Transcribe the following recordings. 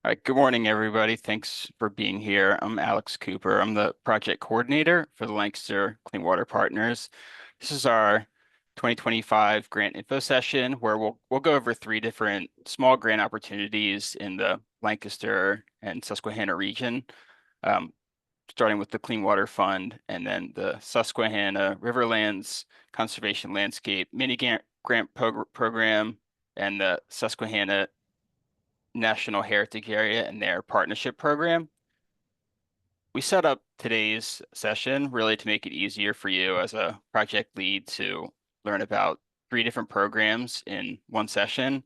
All right, good morning, everybody. Thanks for being here. I'm Alex Cooper. I'm the project coordinator for the Lancaster Clean Water Partners. This is our 2025 grant info session where we'll go over three different small grant opportunities in the Lancaster and Susquehanna region, um, starting with the Clean Water Fund and then the Susquehanna Riverlands Conservation Landscape Mini Program and the Susquehanna National Heritage Area and their partnership program. We set up today's session really to make it easier for you as a project lead to learn about three different programs in one session.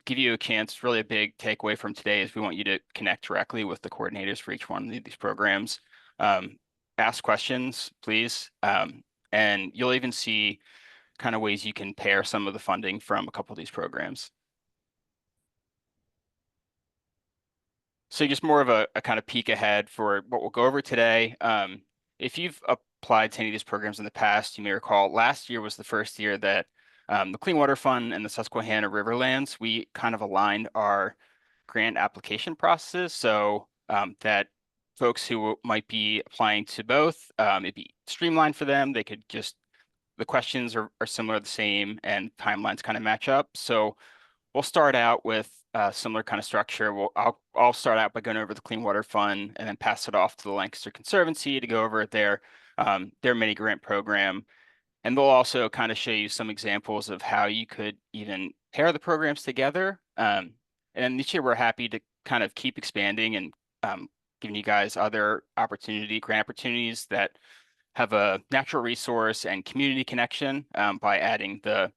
Give you a chance, really a big takeaway from today is we want you to connect directly with the coordinators for each one of these programs. Um, Ask questions, please. And you'll even see kind of ways you can pair some of the funding from a couple of these programs. So just more of a kind of peek ahead for what we'll go over today. If you've applied to any of these programs in the past, you may recall last year was the first year that the Clean Water Fund and the Susquehanna Riverlands, we kind of aligned our grant application processes so that folks who might be applying to both, it'd be streamlined for them. They could just, the questions are similar, the same, and timelines kind of match up. So we'll start out with a similar kind of structure. I'll start out by going over the Clean Water Fund and then pass it off to the Lancaster Conservancy to go over their mini grant program. And they'll also kind of show you some examples of how you could even pair the programs together. And this year we're happy to kind of keep expanding and giving you guys other grant opportunities that have a natural resource and community connection by adding the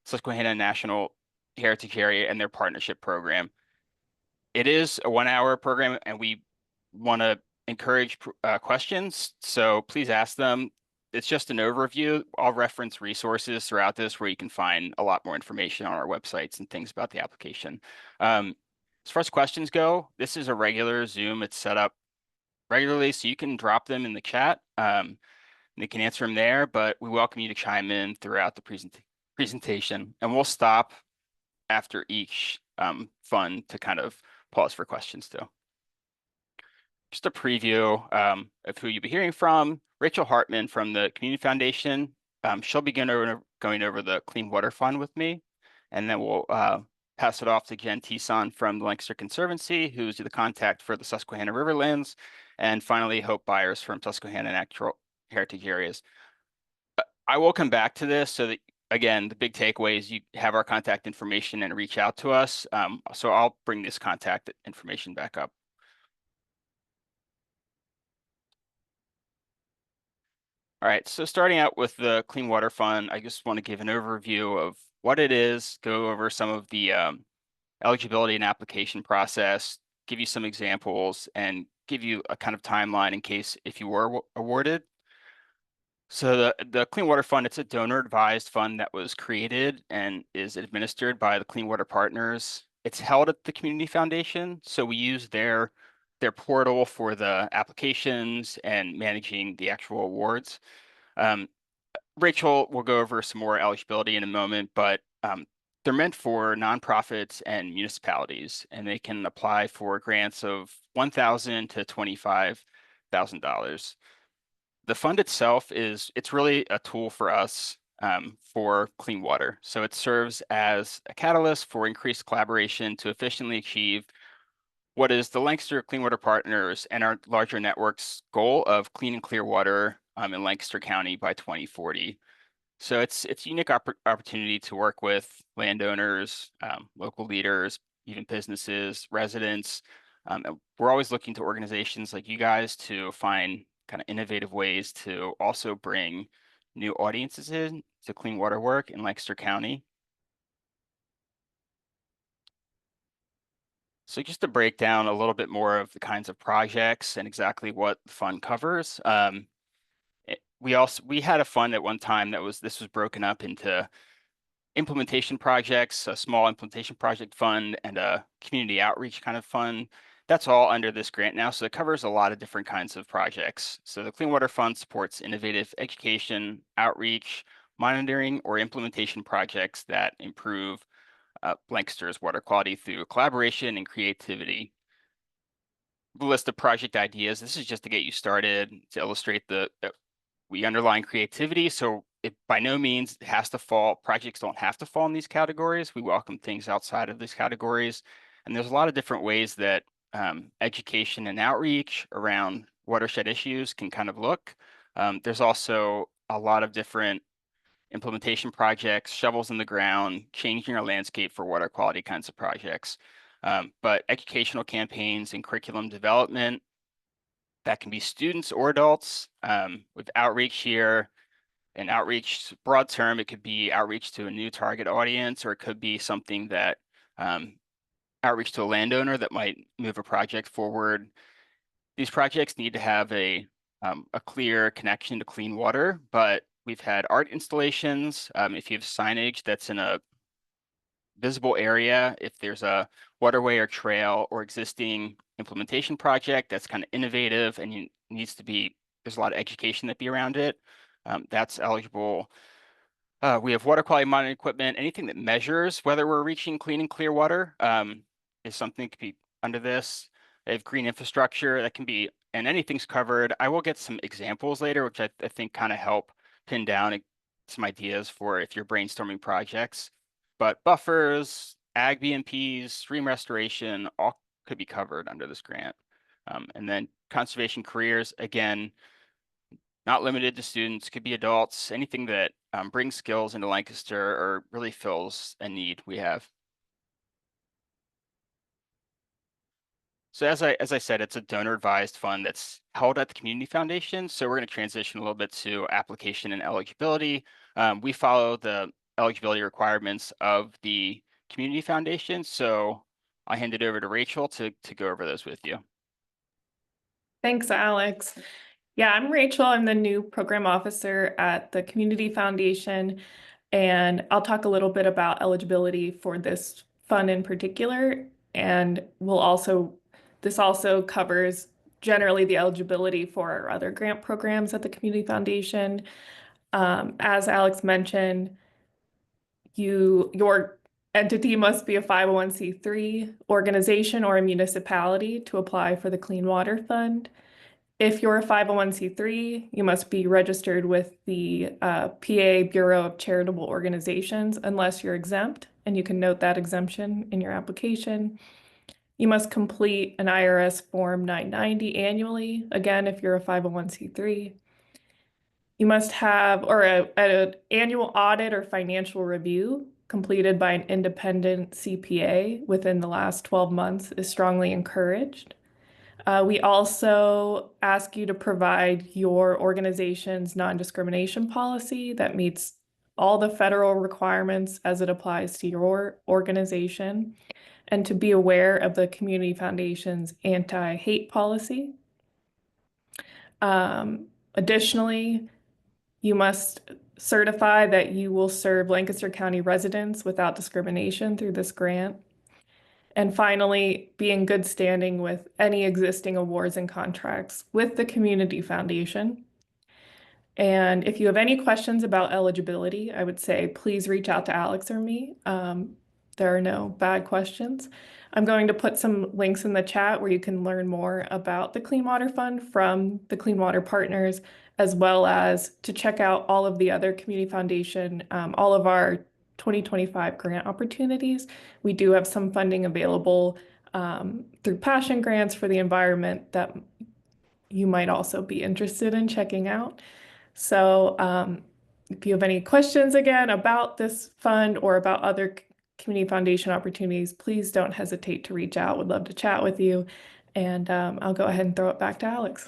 Susquehanna National Heritage Area and their partnership program. It is a 1 hour program, and we want to encourage questions. So please ask them. It's just an overview. I'll reference resources throughout this where you can find a lot more information on our websites and things about the application. As far as questions go, this is a regular Zoom. It's set up regularly, so you can drop them in the chat. They can answer them there, but we welcome you to chime in throughout the presentation, and we'll stop after each fund to kind of pause for questions too. Just a preview of who you'll be hearing from. Rachel Hartman from the Community Foundation. She'll begin going over the Clean Water Fund with me, and then we'll pass it off to Jen Tison from the Lancaster Conservancy, who's the contact for the Susquehanna Riverlands, and finally Hope Byers from Susquehanna Natural Heritage Areas. I will come back to this so that, again, the big takeaway is you have our contact information and reach out to us. So I'll bring this contact information back up. All right, so starting out with the Clean Water Fund, I just want to give an overview of what it is, go over some of the eligibility and application process, give you some examples, and give you a kind of timeline in case if you were awarded. So the Clean Water Fund, it's a donor-advised fund that was created and is administered by the Clean Water Partners. It's held at the Community Foundation, so we use their portal for the applications and managing the actual awards. Rachel will go over some more eligibility in a moment, but they're meant for nonprofits and municipalities, and they can apply for grants of $1,000 to $25,000. The fund itself it's really a tool for us for clean water. So it serves as a catalyst for increased collaboration to efficiently achieve what is the Lancaster Clean Water Partners and our larger network's goal of clean and clear water in Lancaster County by 2040. So it's a unique opportunity to work with landowners, local leaders, even businesses, residents. We're always looking to organizations like you guys to find kind of innovative ways to also bring new audiences in to clean water work in Lancaster County. So just to break down a little bit more of the kinds of projects and exactly what the fund covers. We had a fund at one time this was broken up into implementation projects, a small implementation project fund, and a community outreach kind of fund. That's all under this grant now, so it covers a lot of different kinds of projects. So the Clean Water Fund supports innovative education, outreach, monitoring, or implementation projects that improve Lancaster's water quality through collaboration and creativity. the list of project ideas. This is just to get you started to illustrate we underline creativity. So it by no means has to fall. Projects don't have to fall in these categories. We welcome things outside of these categories. And there's a lot of different ways that education and outreach around watershed issues can kind of look. There's also a lot of different implementation projects, shovels in the ground, changing our landscape for water quality kinds of projects. But educational campaigns and curriculum development, that can be students or adults. With outreach here, and outreach broad term, it could be outreach to a new target audience, or it could be something that outreach to a landowner that might move a project forward. These projects need to have a clear connection to clean water, but we've had art installations. If you have signage that's in a visible area, if there's a waterway or trail or existing implementation project that's kind of innovative and needs to be, there's a lot of education that be around it, that's eligible. We have water quality monitoring equipment. Anything that measures whether we're reaching clean and clear water is something that could be under this. They have green infrastructure that can be, and anything's covered. I will get some examples later, which I think kind of help pin down some ideas for if you're brainstorming projects. But buffers, ag BMPs, stream restoration, all could be covered under this grant. And then conservation careers, again, not limited to students, could be adults, anything that brings skills into Lancaster or really fills a need we have. So as I said, it's a donor advised fund that's held at the Community Foundation. So we're going to transition a little bit to application and eligibility. We follow the eligibility requirements of the Community Foundation. So I hand it over to Rachel to go over those with you. Thanks, Alex. Yeah, I'm Rachel. I'm the new program officer at the Community Foundation, and I'll talk a little bit about eligibility for this fund in particular. And this also covers generally the eligibility for our other grant programs at the Community Foundation. As Alex mentioned, your entity must be a 501c3 organization or a municipality to apply for the Clean Water Fund. If you're a 501c3, you must be registered with the PA Bureau of Charitable Organizations unless you're exempt, and you can note that exemption in your application. You must complete an IRS Form 990 annually, again, if you're a 501c3. You must have, an annual audit or financial review completed by an independent CPA within the last 12 months is strongly encouraged. We also ask you to provide your organization's non-discrimination policy that meets all the federal requirements as it applies to your organization, and to be aware of the Community Foundation's anti-hate policy. Additionally, you must certify that you will serve Lancaster County residents without discrimination through this grant. And finally, be in good standing with any existing awards and contracts with the Community Foundation. And if you have any questions about eligibility, I would say please reach out to Alex or me. There are no bad questions. I'm going to put some links in the chat where you can learn more about the Clean Water Fund from the Clean Water Partners, as well as to check out all of the other Community Foundation, all of our 2025 grant opportunities. We do have some funding available through passion grants for the environment that you might also be interested in checking out. So if you have any questions again about this fund or about other Community Foundation opportunities, please don't hesitate to reach out. Would love to chat with you. And I'll go ahead and throw it back to Alex.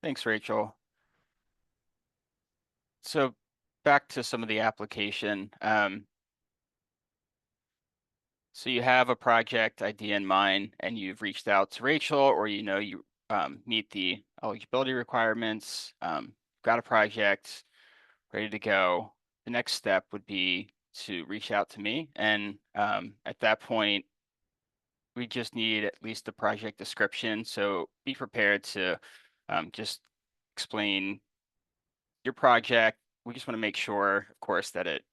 Thanks, Rachel. So back to some of the application. So you have a project idea in mind and you've reached out to Rachel, or you meet the eligibility requirements, got a project ready to go. The next step would be to reach out to me. And at that point, we just need at least the project description. So be prepared to just explain your project. We just want to make sure, of course, that it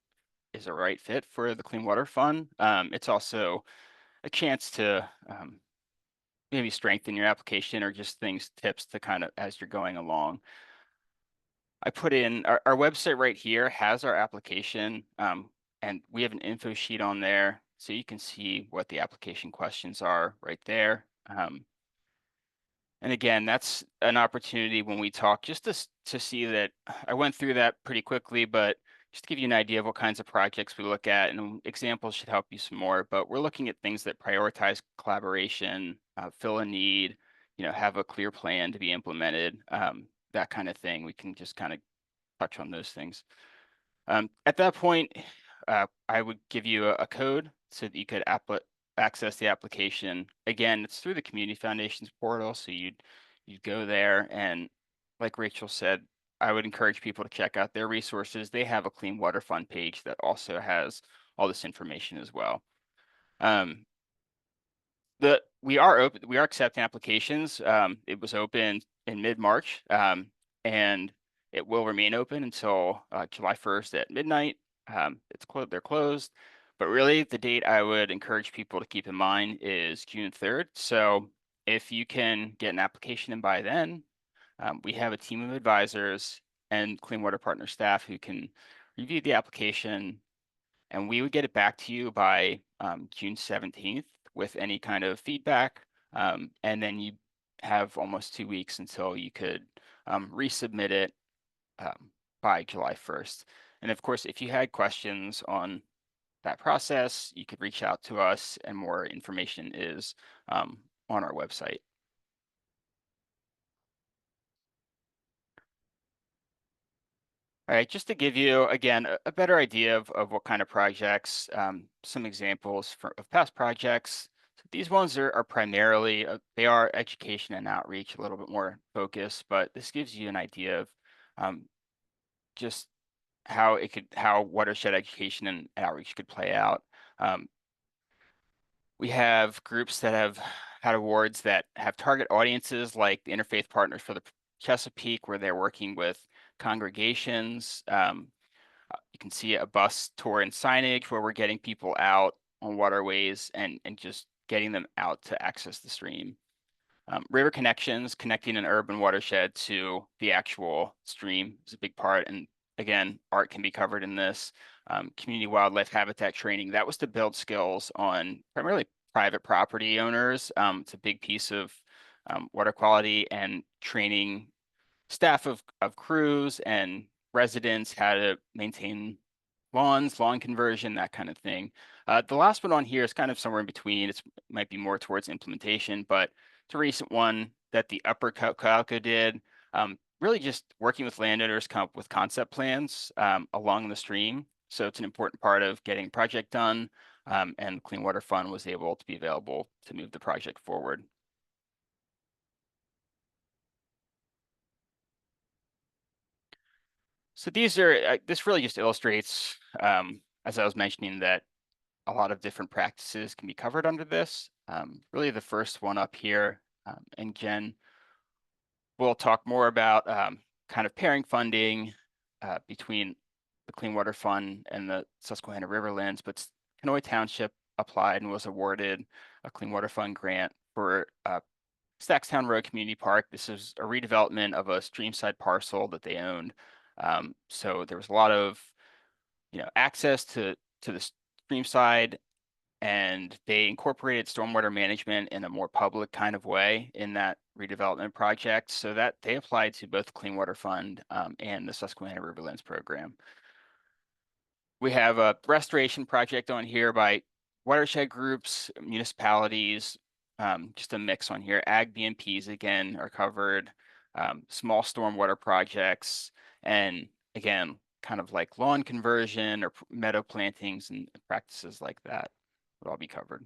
is a right fit for the Clean Water Fund. It's also a chance to maybe strengthen your application or just tips to kind of as you're going along. I put in our website right here has our application, and we have an info sheet on there so you can see what the application questions are right there. And again, that's an opportunity when we talk just to see that I went through that pretty quickly, but just to give you an idea of what kinds of projects we look at, and examples should help you some more. But we're looking at things that prioritize collaboration, fill a need, have a clear plan to be implemented, that kind of thing. We can just kind of touch on those things. At that point, I would give you a code so that you could access the application. Again, it's through the Community Foundation's portal, so you'd go there, and like Rachel said, I would encourage people to check out their resources. They have a Clean Water Fund page that also has all this information as well. Um, we are accepting applications. It was open in mid-March, and it will remain open until July 1st at midnight. They're closed, but really the date I would encourage people to keep in mind is June 3rd. So if you can get an application in by then, we have a team of advisors and Clean Water Partner staff who can review the application, and we would get it back to you by June 17th with any kind of feedback. And then you have almost 2 weeks until you could resubmit it by July 1st. And of course, if you had questions on that process, you could reach out to us, and more information is on our website. All right, just to give you, again, a better idea of what kind of projects, some examples of past projects. So these ones are primarily, they are education and outreach, a little bit more focused, but this gives you an idea of just how watershed education and outreach could play out. Um, we have groups that have had awards that have target audiences like the Interfaith Partners for the Chesapeake, where they're working with congregations. You can see a bus tour and signage where we're getting people out on waterways and just getting them out to access the stream. River connections, connecting an urban watershed to the actual stream is a big part. And again, art can be covered in this. Community wildlife habitat training, that was to build skills on primarily private property owners. It's a big piece of water quality and training staff of crews and residents how to maintain lawns, lawn conversion, that kind of thing. The last one on here is kind of somewhere in between. It might be more towards implementation, but it's a recent one that the Upper Cauca did. Really just working with landowners, come up with concept plans along the stream. So it's an important part of getting project done, and the Clean Water Fund was able to be available to move the project forward. So this really just illustrates, as I was mentioning, that a lot of different practices can be covered under this. Really the first one up here, and Jen will talk more about kind of pairing funding between the Clean Water Fund and the Susquehanna Riverlands, but Kenoi Township applied and was awarded a Clean Water Fund grant for Stackstown Road Community Park. This is a redevelopment of a streamside parcel that they owned. So there was a lot of access to the stream side, and they incorporated stormwater management in a more public kind of way in that redevelopment project, so that they applied to both the Clean Water Fund and the Susquehanna Riverlands program. We have a restoration project on here by watershed groups, municipalities, just a mix on here. Ag BMPs again are covered, small stormwater projects, and again, kind of like lawn conversion or meadow plantings and practices like that would all be covered.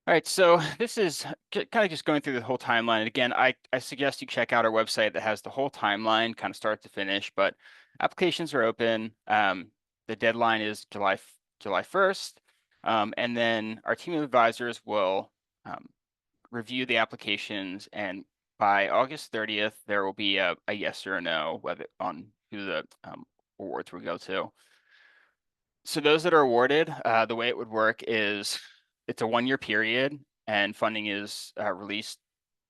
All right, so this is kind of just going through the whole timeline. And again, I suggest you check out our website that has the whole timeline, kind of start to finish, but applications are open. The deadline is July 1st. And then our team of advisors will review the applications and by August 30th, there will be a yes or a no whether on who the awards will go to. So those that are awarded, the way it would work is it's a 1-year period, and funding is released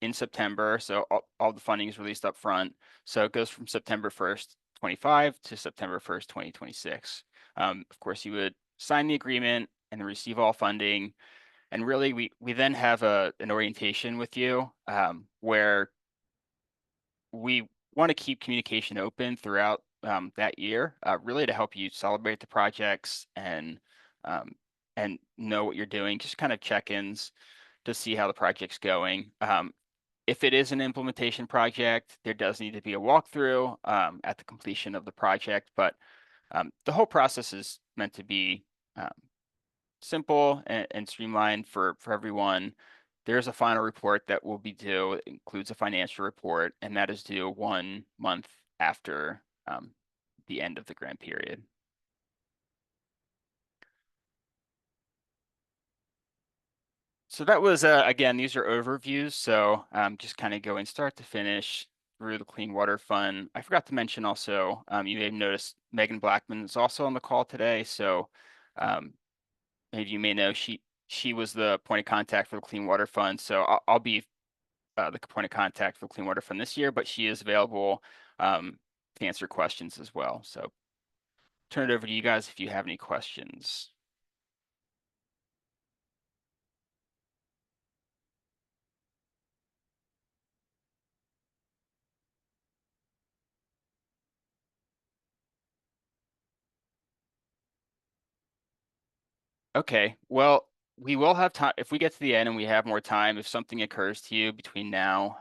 in September. So all the funding is released up front. So it goes from September 1st, 25 to September 1st, 2026. Of course, you would sign the agreement and receive all funding. And really, we then have an orientation with you where we want to keep communication open throughout that year, really to help you celebrate the projects um, and know what you're doing. Just kind of check-ins to see how the project's going. If it is an implementation project, there does need to be a walkthrough at the completion of the project, but the whole process is meant to be um, simple and streamlined for everyone. There's a final report that will be due. It includes a financial report, and that is due 1 month after the end of the grant period. So that was, again, these are overviews. So just kind of going start to finish through the Clean Water Fund. I forgot to mention also, you may have noticed Megan Blackman is also on the call today. So maybe you may know she was the point of contact for the Clean Water Fund. So I'll be the point of contact for the Clean Water Fund this year, but she is available to answer questions as well. So turn it over to you guys if you have any questions. Okay, well, we will have time if we get to the end and we have more time. If something occurs to you between now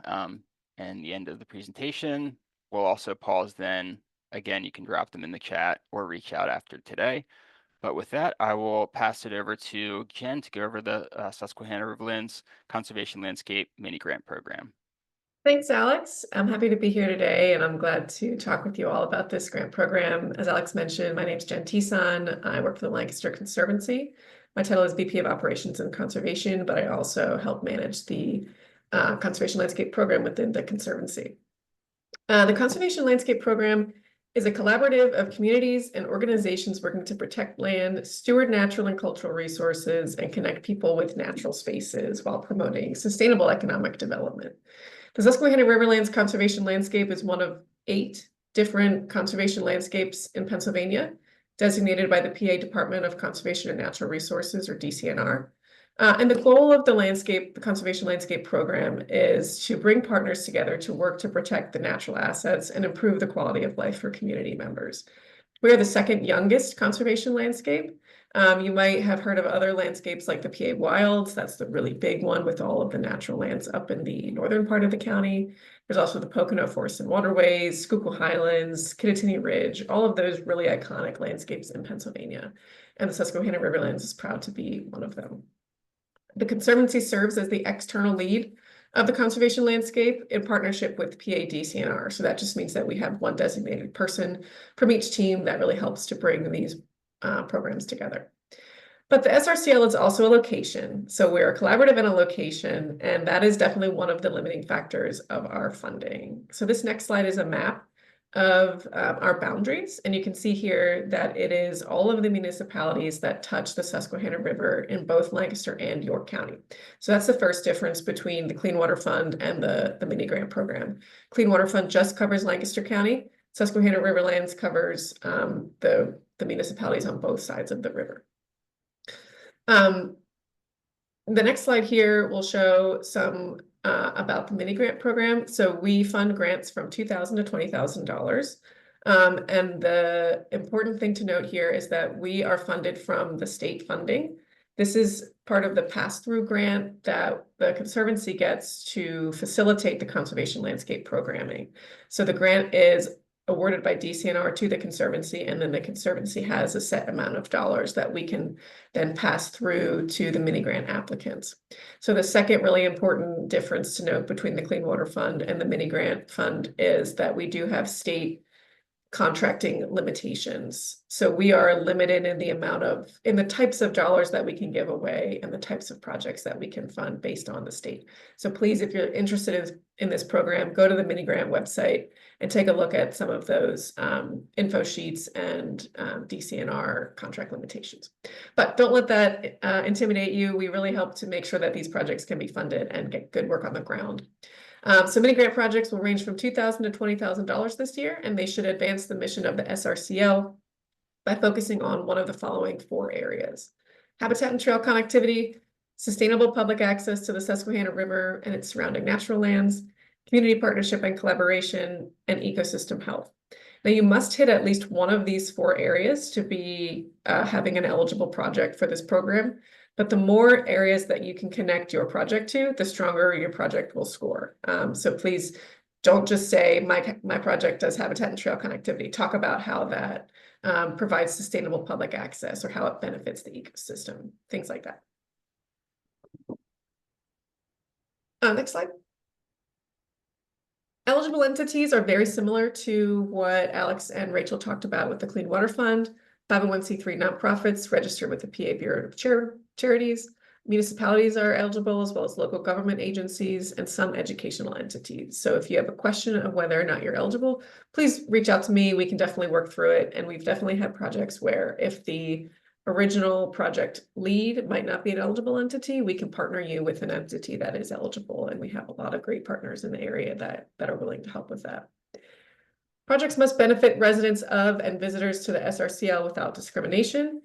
and the end of the presentation, we'll also pause then. Again, you can drop them in the chat or reach out after today. But with that, I will pass it over to Jen to go over the Susquehanna Riverlands Conservation Landscape Mini Grant Program. Thanks, Alex. I'm happy to be here today, and I'm glad to talk with you all about this grant program. As Alex mentioned, my name is Jen Tison. I work for the Lancaster Conservancy. My title is VP of Operations and Conservation, but I also help manage the Conservation Landscape Program within the Conservancy. The Conservation Landscape Program is a collaborative of communities and organizations working to protect land, steward natural and cultural resources, and connect people with natural spaces while promoting sustainable economic development. The Susquehanna Riverlands Conservation Landscape is one of 8 different conservation landscapes in Pennsylvania, designated by the PA Department of Conservation and Natural Resources, or DCNR. And the goal of the Conservation Landscape Program is to bring partners together to work to protect the natural assets and improve the quality of life for community members. We are the second youngest conservation landscape. You might have heard of other landscapes like the PA Wilds. That's the really big one with all of the natural lands up in the northern part of the county. There's also the Pocono Forest and Waterways, Schuylkill Highlands, Kittatinny Ridge, all of those really iconic landscapes in Pennsylvania. And the Susquehanna Riverlands is proud to be one of them. The Conservancy serves as the external lead of the conservation landscape in partnership with PA DCNR. So that just means that we have one designated person from each team that really helps to bring these programs together. But the SRCL is also a location. So we're a collaborative and a location, and that is definitely one of the limiting factors of our funding. So this next slide is a map of our boundaries. And you can see here that it is all of the municipalities that touch the Susquehanna River in both Lancaster and York County. So that's the first difference between the Clean Water Fund and the mini grant program. Clean Water Fund just covers Lancaster County. Susquehanna Riverlands covers the municipalities on both sides of the river. The next slide here will show some about the mini grant program. So we fund grants from $2,000 to $20,000. And the important thing to note here is that we are funded from the state funding. This is part of the pass-through grant that the Conservancy gets to facilitate the conservation landscape programming. So the grant is awarded by DCNR to the Conservancy, and then the Conservancy has a set amount of dollars that we can then pass through to the mini grant applicants. So the second really important difference to note between the Clean Water Fund and the mini grant fund is that we do have state contracting limitations. So we are limited in the types of dollars that we can give away and the types of projects that we can fund based on the state. So please, if you're interested in this program, go to the mini grant website and take a look at some of those info sheets and DCNR contract limitations. But don't let that intimidate you. We really help to make sure that these projects can be funded and get good work on the ground. So mini grant projects will range from $2,000 to $20,000 this year, and they should advance the mission of the SRCL by focusing on one of the following 4 areas: habitat and trail connectivity, sustainable public access to the Susquehanna River and its surrounding natural lands, community partnership and collaboration, and ecosystem health. Now, you must hit at least one of these 4 areas to be having an eligible project for this program. But the more areas that you can connect your project to, the stronger your project will score. So please don't just say my project does habitat and trail connectivity. Talk about how that provides sustainable public access or how it benefits the ecosystem, things like that. Next slide. Eligible entities are very similar to what Alex and Rachel talked about with the Clean Water Fund. 501c3 nonprofits registered with the PA Bureau of Charities. Municipalities are eligible, as well as local government agencies and some educational entities. So if you have a question of whether or not you're eligible, please reach out to me. We can definitely work through it. And we've definitely had projects where if the original project lead might not be an eligible entity, we can partner you with an entity that is eligible. And we have a lot of great partners in the area that are willing to help with that. Projects must benefit residents of and visitors to the SRCL without discrimination.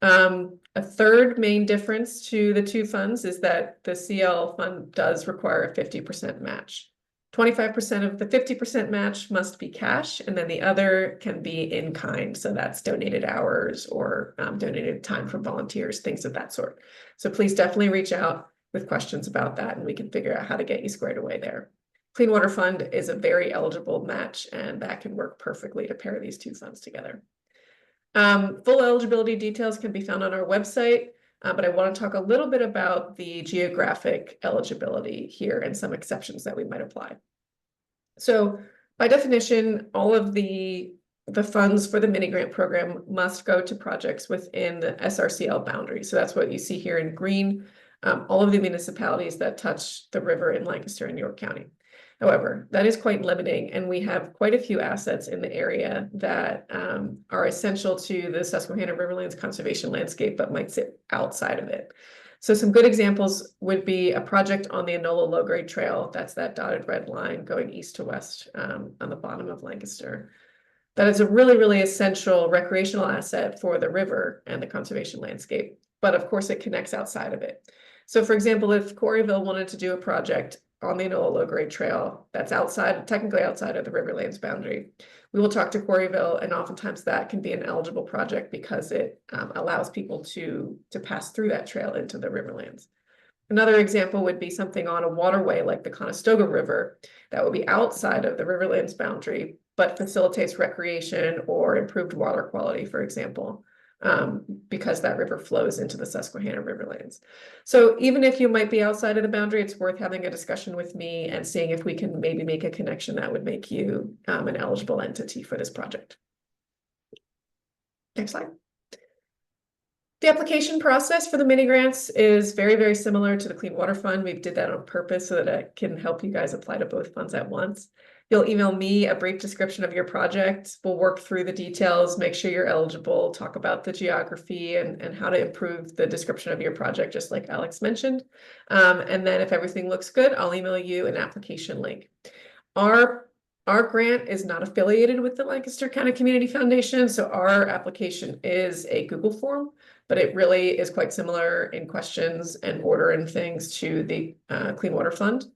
A third main difference to the 2 funds is that the CL fund does require a 50% match. 25% of the 50% match must be cash, and then the other can be in kind. So that's donated hours or donated time from volunteers, things of that sort. So please definitely reach out with questions about that, and we can figure out how to get you squared away there. Clean Water Fund is a very eligible match, and that can work perfectly to pair these 2 funds together. Full eligibility details can be found on our website, but I want to talk a little bit about the geographic eligibility here and some exceptions that we might apply. So by definition, all of the funds for the mini grant program must go to projects within the SRCL boundary. So that's what you see here in green, all of the municipalities that touch the river in Lancaster and York County. However, that is quite limiting, and we have quite a few assets in the area that are essential to the Susquehanna Riverlands conservation landscape, but might sit outside of it. So some good examples would be a project on the Enola Low-Grade Trail. That's that dotted red line going east to west on the bottom of Lancaster. That is a really, really essential recreational asset for the river and the conservation landscape. But of course, it connects outside of it. So for example, if Quarryville wanted to do a project on the Enola Low-Grade Trail that's technically outside of the Riverlands boundary, we will talk to Quarryville, and oftentimes that can be an eligible project because it allows people to pass through that trail into the Riverlands. Another example would be something on a waterway like the Conestoga River that would be outside of the Riverlands boundary, but facilitates recreation or improved water quality, for example, because that river flows into the Susquehanna Riverlands. So even if you might be outside of the boundary, it's worth having a discussion with me and seeing if we can maybe make a connection that would make you an eligible entity for this project. Next slide. The application process for the mini grants is very, very similar to the Clean Water Fund. We did that on purpose so that I can help you guys apply to both funds at once. You'll email me a brief description of your project. We'll work through the details, make sure you're eligible, talk about the geography and how to improve the description of your project, just like Alex mentioned. And then if everything looks good, I'll email you an application link. Our grant is not affiliated with the Lancaster County Community Foundation, so our application is a Google form, but it really is quite similar in questions and order and things to the Clean Water Fund.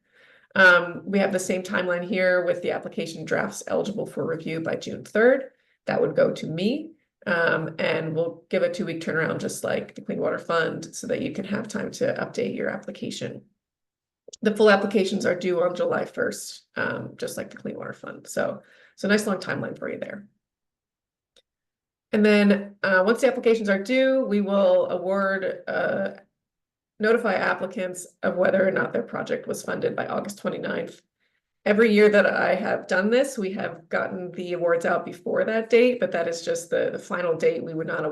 We have the same timeline here with the application drafts eligible for review by June 3rd. That would go to me, and we'll give a 2-week turnaround just like the Clean Water Fund so that you can have time to update your application. The full applications are due on July 1st, just like the Clean Water Fund. So nice long timeline for you there. And then once the applications are due, we will notify applicants of whether or not their project was funded by August 29th. Every year that I have done this, we have gotten the awards out before that date, but that is just the final date. We would not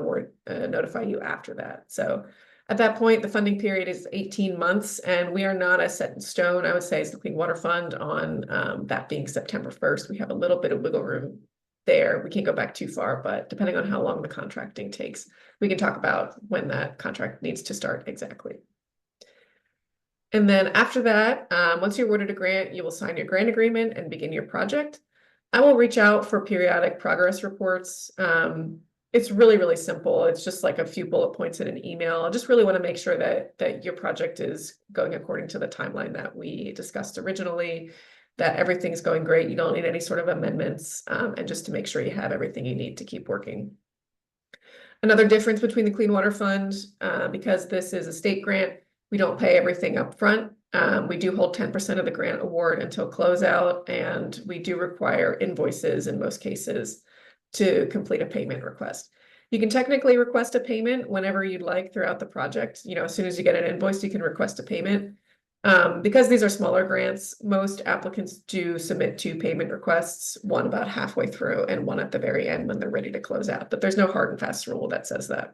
notify you after that. So at that point, the funding period is 18 months, and we are not as set in stone, I would say, as the Clean Water Fund on that being September 1st. We have a little bit of wiggle room there. We can't go back too far, but depending on how long the contracting takes, we can talk about when that contract needs to start exactly. And then after that, once you're awarded a grant, you will sign your grant agreement and begin your project. I will reach out for periodic progress reports. It's really, really simple. It's just like a few bullet points in an email. I just really want to make sure that your project is going according to the timeline that we discussed originally, that everything's going great. You don't need any sort of amendments, and just to make sure you have everything you need to keep working. Another difference between the Clean Water Fund, because this is a state grant, we don't pay everything up front. We do hold 10% of the grant award until closeout, and we do require invoices in most cases to complete a payment request. You can technically request a payment whenever you'd like throughout the project. You know, as soon as you get an invoice, you can request a payment. Because these are smaller grants, most applicants do submit 2 payment requests, one about halfway through and one at the very end when they're ready to close out. But there's no hard and fast rule that says that.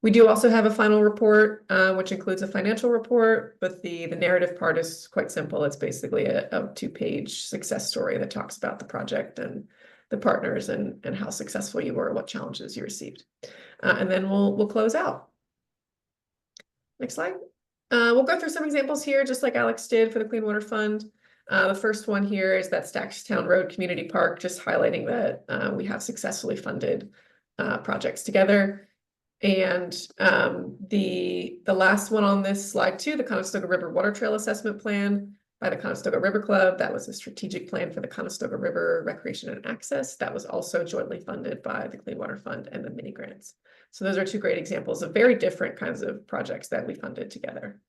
We do also have a final report, which includes a financial report, but the narrative part is quite simple. It's basically a 2-page success story that talks about the project and the partners and how successful you were, what challenges you received. And then we'll close out. Next slide. We'll go through some examples here, just like Alex did for the Clean Water Fund. The first one here is that Stackstown Road Community Park, just highlighting that we have successfully funded projects together. And the last one on this slide too, the Conestoga River Water Trail Assessment Plan by the Conestoga River Club. That was a strategic plan for the Conestoga River Recreation and Access. That was also jointly funded by the Clean Water Fund and the mini grants. So those are 2 great examples of very different kinds of projects that we funded together.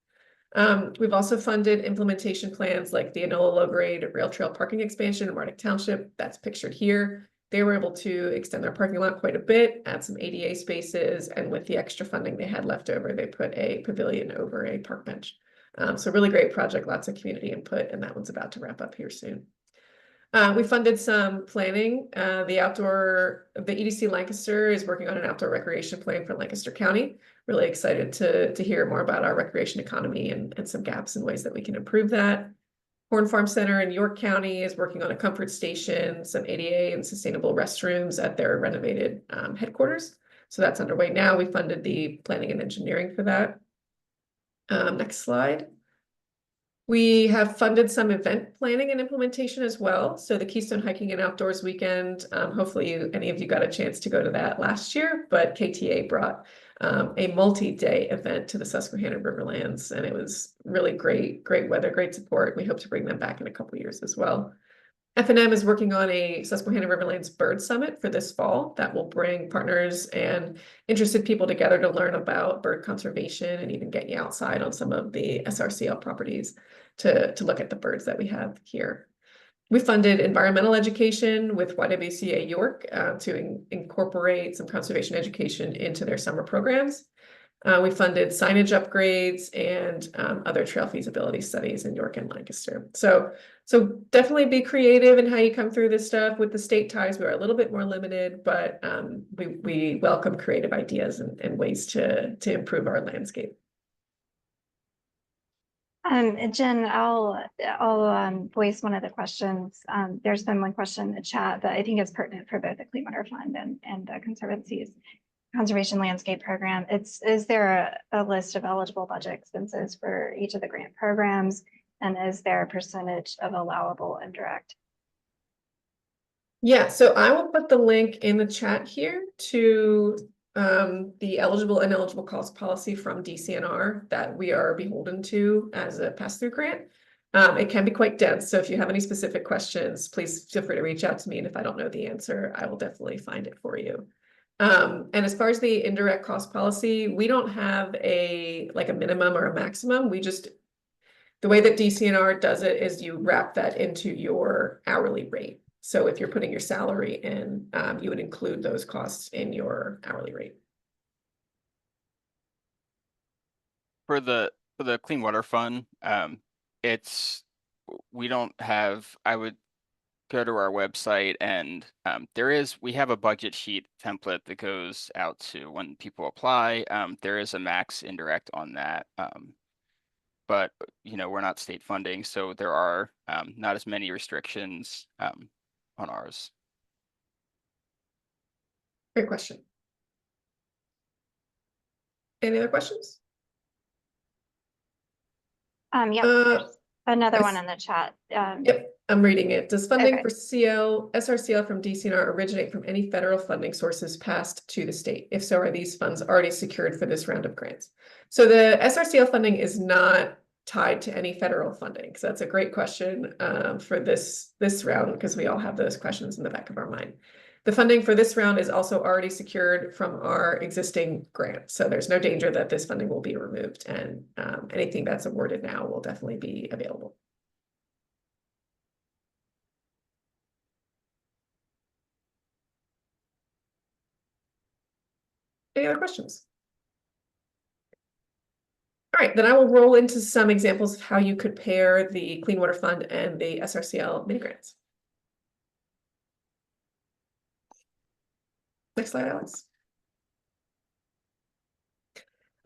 We've also funded implementation plans like the Enola low-grade rail trail parking expansion in Martic Township. That's pictured here. They were able to extend their parking lot quite a bit, add some ADA spaces, and with the extra funding they had left over, they put a pavilion over a park bench. So really great project, lots of community input, and that one's about to wrap up here soon. We funded some planning. The EDC Lancaster is working on an outdoor recreation plan for Lancaster County. Really excited to hear more about our recreation economy and some gaps and ways that we can improve that. Horn Farm Center in York County is working on a comfort station, some ADA and sustainable restrooms at their renovated headquarters. So that's underway now. We funded the planning and engineering for that. Next slide. We have funded some event planning and implementation as well. So the Keystone Hiking and Outdoors Weekend, hopefully any of you got a chance to go to that last year, but KTA brought a multi-day event to the Susquehanna Riverlands, and it was really great weather, great support. We hope to bring them back in a couple years as well. F&M is working on a Susquehanna Riverlands Bird Summit for this fall that will bring partners and interested people together to learn about bird conservation and even get you outside on some of the SRCL properties to look at the birds that we have here. We funded environmental education with YWCA York to incorporate some conservation education into their summer programs. We funded signage upgrades and other trail feasibility studies in York and Lancaster. So definitely be creative in how you come through this stuff. With the state ties, we're a little bit more limited, but we welcome creative ideas and ways to improve our landscape. Jen, I'll voice one of the questions. There's been one question in the chat that I think is pertinent for both the Clean Water Fund and the Conservancy's Conservation Landscape Program. Is there a list of eligible budget expenses for each of the grant programs? And is there a percentage of allowable indirect? Yeah, so I will put the link in the chat here to the eligible and ineligible cost policy from DCNR that we are beholden to as a pass-through grant. It can be quite dense, so if you have any specific questions, please feel free to reach out to me, and if I don't know the answer, I will definitely find it for you. And as far as the indirect cost policy, we don't have a minimum or a maximum. The way that DCNR does it is you wrap that into your hourly rate. So if you're putting your salary in, you would include those costs in your hourly rate. For the Clean Water Fund, we don't have, I would go to our website and we have a budget sheet template that goes out to when people apply. There is a max indirect on that. But we're not state funding, so there are not as many restrictions on ours. Great question. Any other questions? Yep, there's another one in the chat. Yep, I'm reading it. Does funding Okay. for SRCL from DCNR originate from any federal funding sources passed to the state? If so, are these funds already secured for this round of grants? So the SRCL funding is not tied to any federal funding. So that's a great question for this round, because we all have those questions in the back of our mind. The funding for this round is also already secured from our existing grant. So there's no danger that this funding will be removed, and anything that's awarded now will definitely be available. Any other questions? All right, then I will roll into some examples of how you could pair the Clean Water Fund and the SRCL mini grants. Next slide, Alex.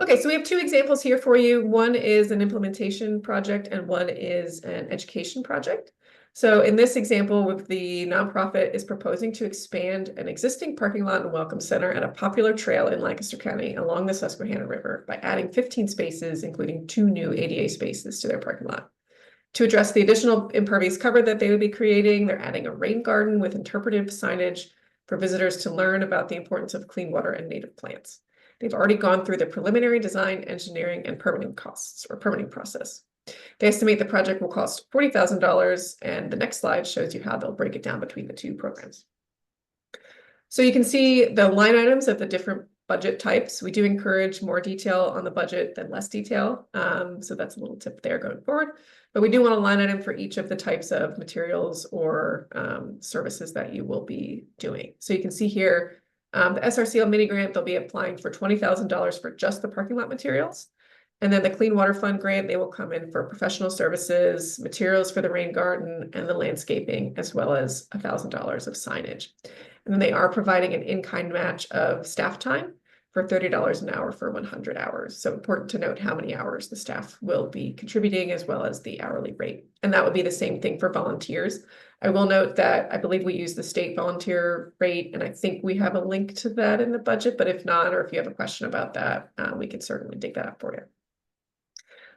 Okay, so we have two examples here for you. One is an implementation project and one is an education project. So in this example, the nonprofit is proposing to expand an existing parking lot and welcome center at a popular trail in Lancaster County along the Susquehanna River by adding 15 spaces, including 2 new ADA spaces to their parking lot. To address the additional impervious cover that they would be creating, they're adding a rain garden with interpretive signage for visitors to learn about the importance of clean water and native plants. They've already gone through the preliminary design, engineering, and permitting process. They estimate the project will cost $40,000, and the next slide shows you how they'll break it down between the two programs. So you can see the line items of the different budget types. We do encourage more detail on the budget than less detail. So that's a little tip there going forward. But we do want a line item for each of the types of materials or services that you will be doing. So you can see here, the SRCL mini grant, they'll be applying for $20,000 for just the parking lot materials. And then the Clean Water Fund grant, they will come in for professional services, materials for the rain garden, and the landscaping, as well as $1,000 of signage. And then they are providing an in-kind match of staff time for $30 an hour for 100 hours. So important to note how many hours the staff will be contributing, as well as the hourly rate. And that would be the same thing for volunteers. I will note that I believe we use the state volunteer rate, and I think we have a link to that in the budget, but if not, or if you have a question about that, we can certainly dig that up for you.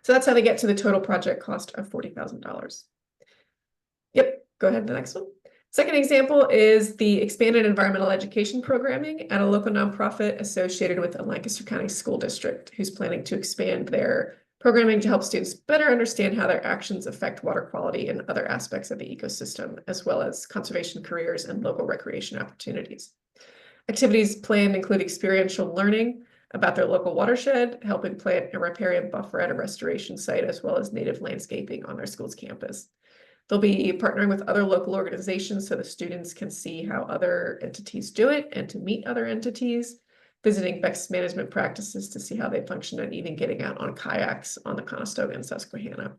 So that's how they get to the total project cost of $40,000. Yep, go ahead to the next one. Second example is the expanded environmental education programming at a local nonprofit associated with a Lancaster County school district who's planning to expand their programming to help students better understand how their actions affect water quality and other aspects of the ecosystem, as well as conservation careers and local recreation opportunities. Activities planned include experiential learning about their local watershed, helping plant a riparian buffer at a restoration site, as well as native landscaping on their school's campus. They'll be partnering with other local organizations so the students can see how other entities do it and to meet other entities, visiting best management practices to see how they function, and even getting out on kayaks on the Conestoga and Susquehanna.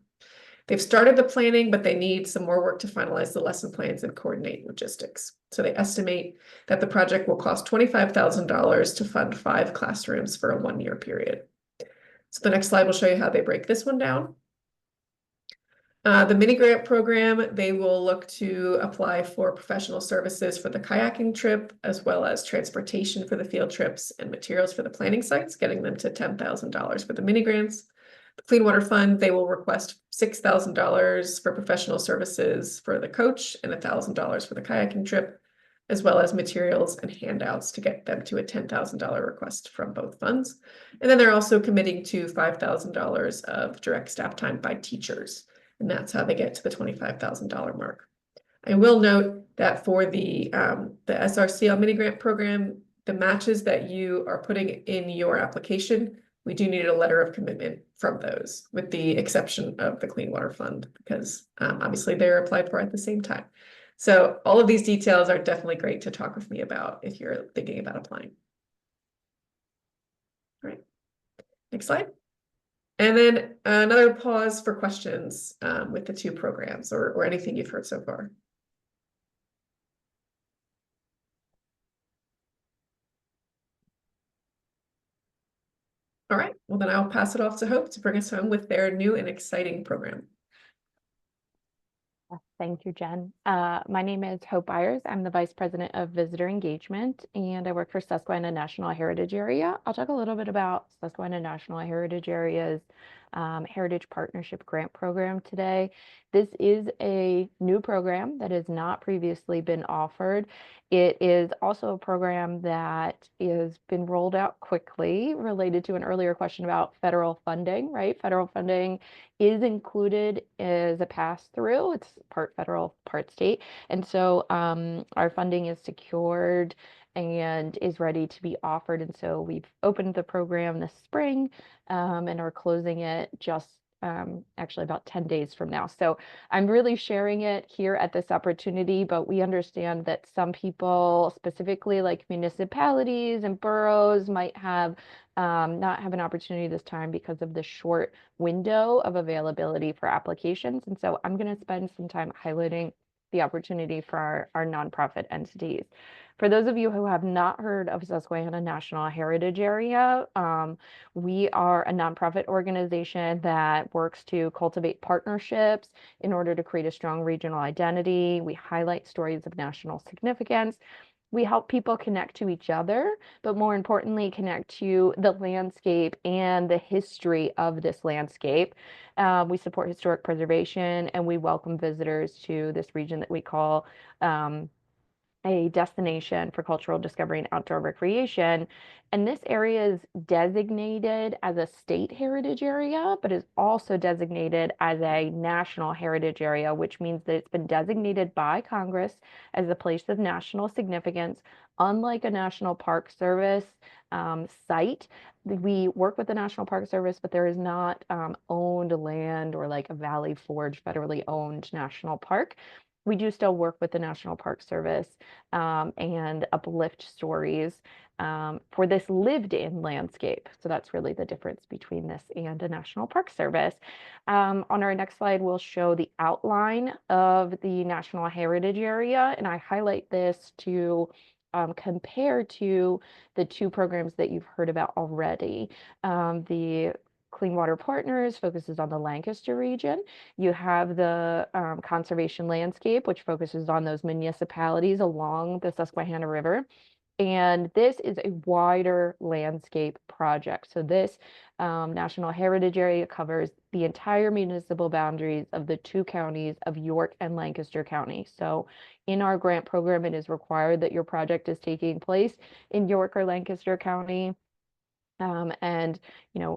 They've started the planning, but they need some more work to finalize the lesson plans and coordinate logistics. So they estimate that the project will cost $25,000 to fund 5 classrooms for a 1-year period. So the next slide will show you how they break this one down. The mini grant program, they will look to apply for professional services for the kayaking trip, as well as transportation for the field trips and materials for the planning sites, getting them to $10,000 for the mini grants. The Clean Water Fund, they will request $6,000 for professional services for the coach and $1,000 for the kayaking trip, as well as materials and handouts to get them to a $10,000 request from both funds. And then they're also committing to $5,000 of direct staff time by teachers. And that's how they get to the $25,000 mark. I will note that for the SRCL mini grant program, the matches that you are putting in your application, we do need a letter of commitment from those, with the exception of the Clean Water Fund, because obviously they're applied for at the same time. So all of these details are definitely great to talk with me about if you're thinking about applying. All right, next slide. And then another pause for questions with the two programs or anything you've heard so far. All right, well then I'll pass it off to Hope to bring us home with their new and exciting program. Thank you, Jen. My name is Hope Byers. I'm the Vice President of Visitor Engagement, and I work for Susquehanna National Heritage Area. I'll talk a little bit about Susquehanna National Heritage Area's Heritage Partnership Grant Program today. This is a new program that has not previously been offered. It is also a program that has been rolled out quickly, related to an earlier question about federal funding, right? Federal funding is included as a pass-through. It's part federal, part state. And so our funding is secured and is ready to be offered. And so we've opened the program this spring and are closing it just actually about 10 days from now. So I'm really sharing it here at this opportunity, but we understand that some people, specifically like municipalities and boroughs, might have not have an opportunity this time because of the short window of availability for applications. And so I'm going to spend some time highlighting the opportunity for our nonprofit entities. For those of you who have not heard of Susquehanna National Heritage Area, we are a nonprofit organization that works to cultivate partnerships in order to create a strong regional identity. We highlight stories of national significance. We help people connect to each other, but more importantly, connect to the landscape and the history of this landscape. We support historic preservation, and we welcome visitors to this region that we call a destination for cultural discovery and outdoor recreation. And this area is designated as a state heritage area, but is also designated as a national heritage area, which means that it's been designated by Congress as a place of national significance. Unlike a National Park Service site, we work with the National Park Service, but there is not owned land or like a Valley Forge federally owned national park. We do still work with the National Park Service and uplift stories for this lived-in landscape. So that's really the difference between this and a National Park Service. On our next slide, we'll show the outline of the National Heritage Area, and I highlight this to compare to the two programs that you've heard about already. The Clean Water Partners focuses on the Lancaster region. You have the conservation landscape, which focuses on those municipalities along the Susquehanna River. And this is a wider landscape project. So this National Heritage Area covers the entire municipal boundaries of the two counties of York and Lancaster County. So in our grant program, it is required that your project is taking place in York or Lancaster County. And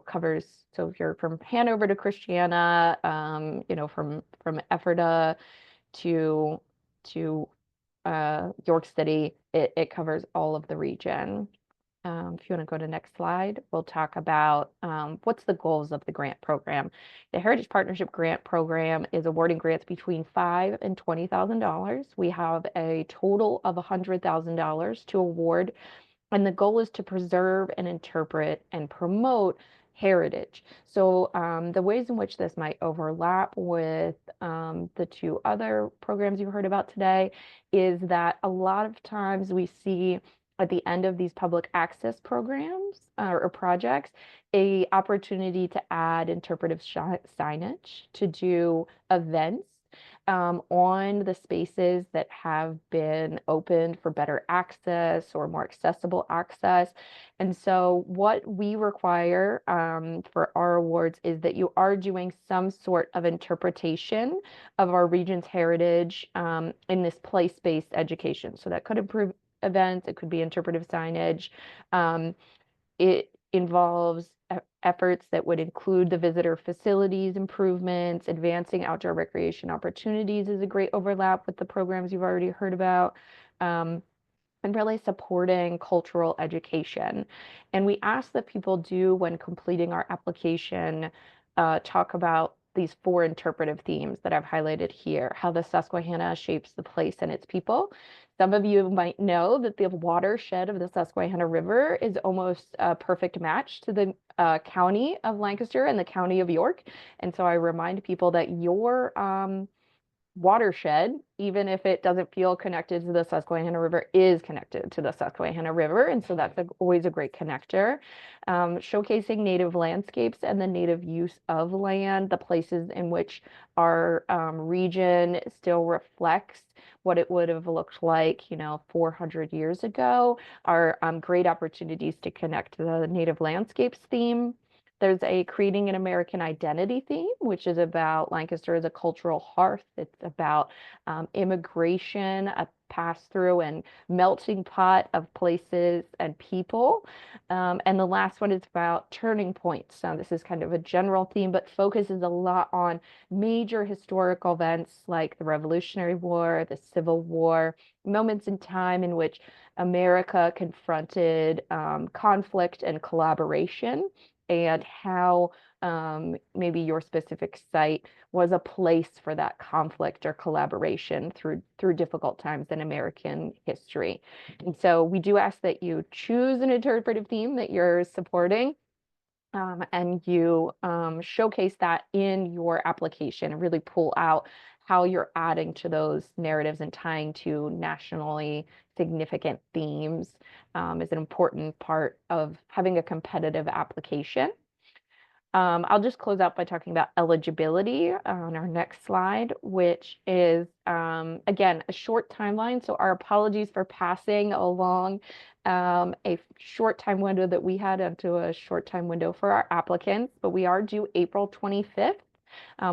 covers, so if you're from Hanover to Christiana, from Ephrata to York City, it covers all of the region. If you want to go to next slide, we'll talk about what's the goals of the grant program. The Heritage Partnership Grant Program is awarding grants between $5,000 and $20,000. We have a total of $100,000 to award, and the goal is to preserve and interpret and promote heritage. So the ways in which this might overlap with the two other programs you heard about today is that a lot of times we see at the end of these public access programs or projects, a opportunity to add interpretive signage, to do events on the spaces that have been opened for better access or more accessible access. And so what we require for our awards is that you are doing some sort of interpretation of our region's heritage in this place-based education. So that could improve events, it could be interpretive signage. It involves efforts that would include the visitor facilities improvements. Advancing outdoor recreation opportunities is a great overlap with the programs you've already heard about. And really supporting cultural education. And we ask that people do, when completing our application, talk about these 4 interpretive themes that I've highlighted here: how the Susquehanna shapes the place and its people, Some of you might know that the watershed of the Susquehanna River is almost a perfect match to the county of Lancaster and the county of York. And so I remind people that your watershed, even if it doesn't feel connected to the Susquehanna River, is connected to the Susquehanna River. And so that's always a great connector. Showcasing native landscapes and the native use of land, the places in which our region still reflects what it would have looked like, 400 years ago, are great opportunities to connect to the native landscapes theme. There's a creating an American identity theme, which is about Lancaster as a cultural hearth. It's about immigration, a pass-through and melting pot of places and people. And the last one is about turning points. So this is kind of a general theme, but focuses a lot on major historical events like the Revolutionary War, the Civil War, moments in time in which America confronted conflict and collaboration, and how maybe your specific site was a place for that conflict or collaboration through difficult times in American history. And so we do ask that you choose an interpretive theme that you're supporting, and you showcase that in your application and really pull out how you're adding to those narratives and tying to nationally significant themes is an important part of having a competitive application. I'll just close out by talking about eligibility on our next slide, which is, again, a short timeline. So our apologies for passing along a short time window that we had into a short time window for our applicants, but we are due April 25th.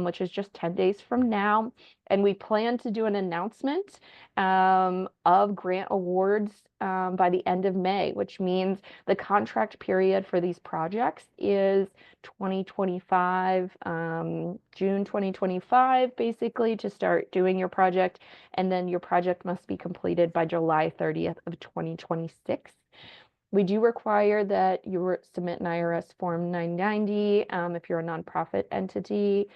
Which is just 10 days from now. And we plan to do an announcement of grant awards by the end of May, which means the contract period for these projects is 2025, June 2025, basically, to start doing your project. And then your project must be completed by July 30th of 2026. We do require that you submit an IRS Form 990 if you're a nonprofit entity.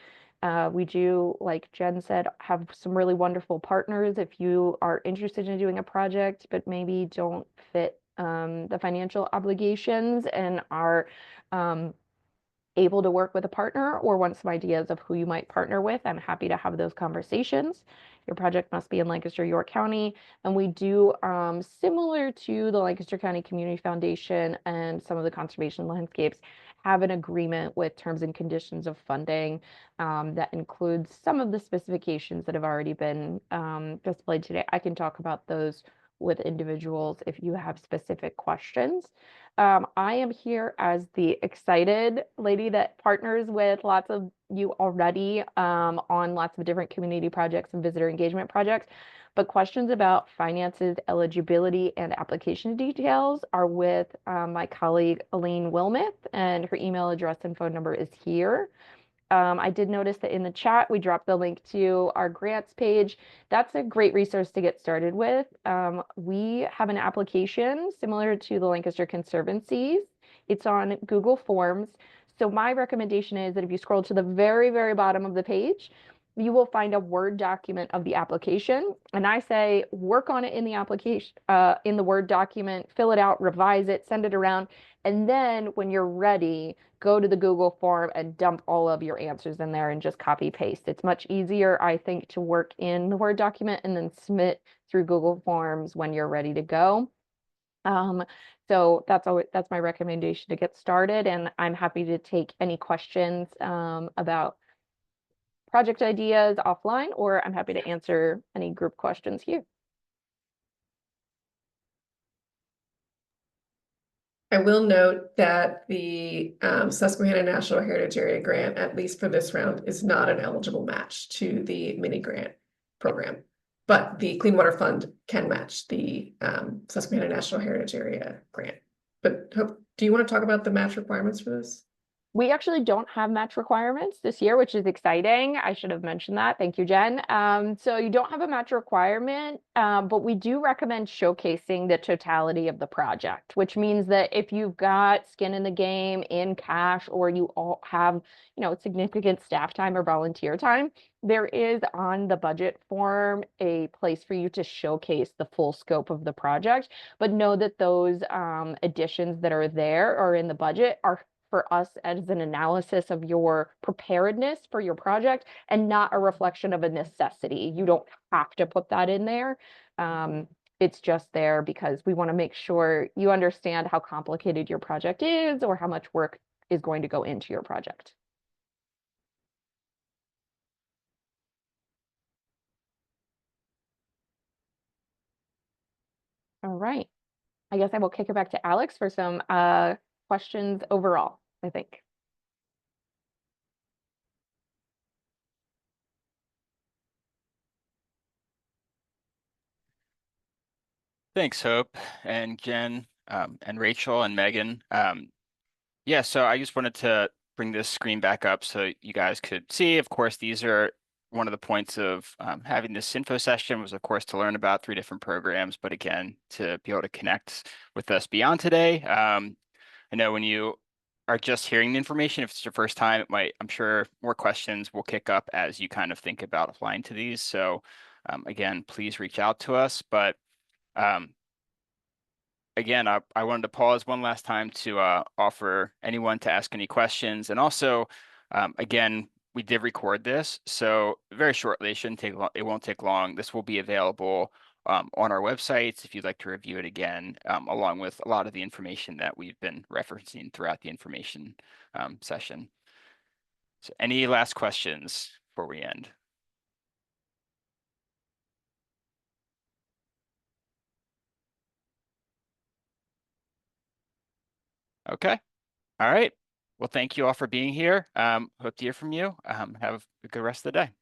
We do, like Jen said, have some really wonderful partners if you are interested in doing a project, but maybe don't fit the financial obligations and are able to work with a partner or want some ideas of who you might partner with. I'm happy to have those conversations. Your project must be in Lancaster, York County. And we do, similar to the Lancaster County Community Foundation and some of the conservation landscapes, have an agreement with terms and conditions of funding that includes some of the specifications that have already been displayed today. I can talk about those with individuals if you have specific questions. I am here as the excited lady that partners with lots of you already on lots of different community projects and visitor engagement projects. But questions about finances, eligibility, and application details are with my colleague Elaine Wilmeth, and her email address and phone number is here. I did notice that in the chat, we dropped the link to our grants page. That's a great resource to get started with. We have an application similar to the Lancaster Conservancy's. It's on Google Forms. So my recommendation is that if you scroll to the very, very bottom of the page, you will find a Word document of the application. And I say, work on it in the application, in the Word document, fill it out, revise it, send it around. And then when you're ready, go to the Google form and dump all of your answers in there and just copy paste. It's much easier, I think, to work in the Word document and then submit through Google Forms when you're ready to go. So that's my recommendation to get started. And I'm happy to take any questions about project ideas offline, or I'm happy to answer any group questions here. I will note that the Susquehanna National Heritage Area Grant, at least for this round, is not an eligible match to the mini grant program. But the Clean Water Fund can match the Susquehanna National Heritage Area Grant. But Hope, do you want to talk about the match requirements for this? We actually don't have match requirements this year, which is exciting. I should have mentioned that. Thank you, Jen. So you don't have a match requirement, but we do recommend showcasing the totality of the project, which means that if you've got skin in the game in cash, or you all have, significant staff time or volunteer time, there is on the budget form a place for you to showcase the full scope of the project. But know that those additions that are there or in the budget are for us as an analysis of your preparedness for your project and not a reflection of a necessity. You don't have to put that in there. It's just there because we want to make sure you understand how complicated your project is or how much work is going to go into your project. All right. I guess I will kick it back to Alex for some questions overall, I think. Thanks, Hope and Jen, and Rachel and Megan. Yeah, so I just wanted to bring this screen back up so you guys could see. Of course, these are one of the points of having this info session was, of course, to learn about 3 different programs, but again, to be able to connect with us beyond today. I know when you are just hearing the information, if it's your first time, I'm sure more questions will kick up as you kind of think about applying to these. So again, please reach out to us. But again, I wanted to pause one last time to offer anyone to ask any questions. And also, again, we did record this, so very shortly, it shouldn't take long, it won't take long. This will be available on our websites if you'd like to review it again, along with a lot of the information that we've been referencing throughout the information session. So any last questions before we end? Okay. All right. Well, thank you all for being here. Hope to hear from you. Have a good rest of the day.